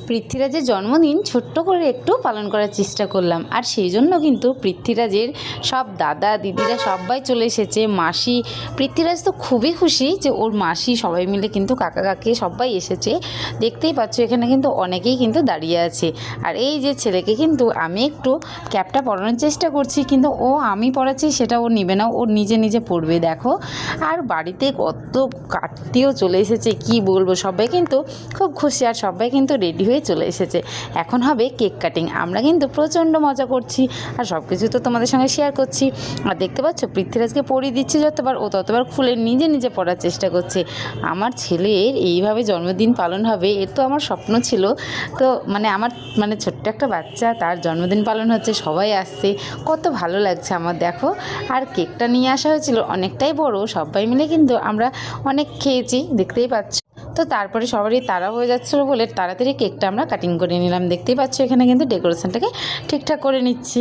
পৃথ্বীরাজের জন্মদিন ছোট্ট করে একটু পালন করার চেষ্টা করলাম। আর সেই জন্য কিন্তু পৃথ্বীরাজের সব দাদা দিদিরা সবাই চলে এসেছে। মাসি, পৃথ্বীরাজ তো খুবই খুশি যে ওর মাসি সবাই মিলে কিন্তু কাকা কাকি সবাই এসেছে। দেখতেই পাচ্ছ এখানে কিন্তু অনেকেই কিন্তু দাঁড়িয়ে আছে। আর এই যে ছেলেকে কিন্তু আমি একটু ক্যাপটা পরানোর চেষ্টা করছি, কিন্তু ও আমি পরাচ্ছি সেটা ও নিবে না, ও নিজে নিজে পরবে। দেখো, আর বাড়িতে কত আত্মীয় চলে এসেছে, কি বলবো, সবাই কিন্তু খুব খুশি আর সবাই কিন্তু রেডি হয়ে চলে এসেছে। এখন হবে কেক কাটিং। আমরা কিন্তু প্রচণ্ড মজা করছি আর সব কিছু তো তোমাদের সঙ্গে শেয়ার করছি। আর দেখতে পাচ্ছ পৃথ্বীরাজকে পরিয়ে দিচ্ছি, যতবার ও ততবার খুলে নিজে নিজে পড়ার চেষ্টা করছে। আমার ছেলের এইভাবে জন্মদিন পালন হবে এর তো আমার স্বপ্ন ছিল। তো আমার ছোট্ট একটা বাচ্চা, তার জন্মদিন পালন হচ্ছে, সবাই আসছে, কত ভালো লাগছে আমার। দেখো, আর কেকটা নিয়ে আসা হয়েছিল অনেকটাই বড়, সবাই মিলে কিন্তু আমরা অনেক খেয়েছি, দেখতেই পাচ্ছ। তো তারপরে সবারই তাড়া হয়ে যাচ্ছিলো বলে তাড়াতাড়ি কেকটা আমরা কাটিং করে নিলাম। দেখতেই পাচ্ছ এখানে কিন্তু ডেকোরেশনটাকে ঠিকঠাক করে নিচ্ছি।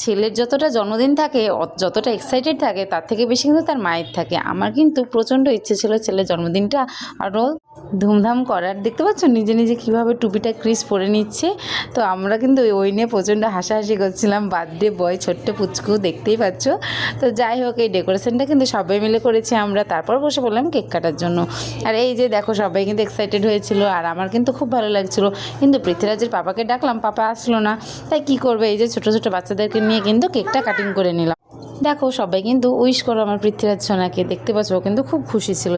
ছেলের যতটা জন্মদিন থাকে, যতটা এক্সাইটেড থাকে, তার থেকে বেশি কিন্তু তার মায়ের থাকে। আমার কিন্তু প্রচণ্ড ইচ্ছে ছিল ছেলের জন্মদিনটা আরও ধুমধাম করার। দেখতে পাচ্ছ নিজে নিজে কীভাবে টুপিটা ক্রিস পরে নিচ্ছে। তো আমরা কিন্তু ওই নিয়ে প্রচণ্ড হাসাহাসি করছিলাম। বার্থডে বয় ছোট্ট পুচকু, দেখতেই পাচ্ছ। তো যাই হোক, এই ডেকোরেশনটা কিন্তু সবাই মিলে করেছি আমরা। তারপর বসে পড়লাম কেক কাটার জন্য। আর এই যে দেখো, সবাই কিন্তু এক্সাইটেড হয়েছিল আর আমার কিন্তু খুব ভালো লাগছিলো। কিন্তু পৃথ্বীরাজের পাপাকে ডাকলাম, পাপা আসলো না। তাই কি করবে, এই যে ছোটো ছোটো বাচ্চাদেরকে নিয়ে কিন্তু কেকটা কাটিং করে নিলাম। দেখো, সবাই কিন্তু উইশ করো আমার পৃথ্বীরাজ সোনাকে। দেখতে পাচ্ছ ও কিন্তু খুব খুশি ছিল।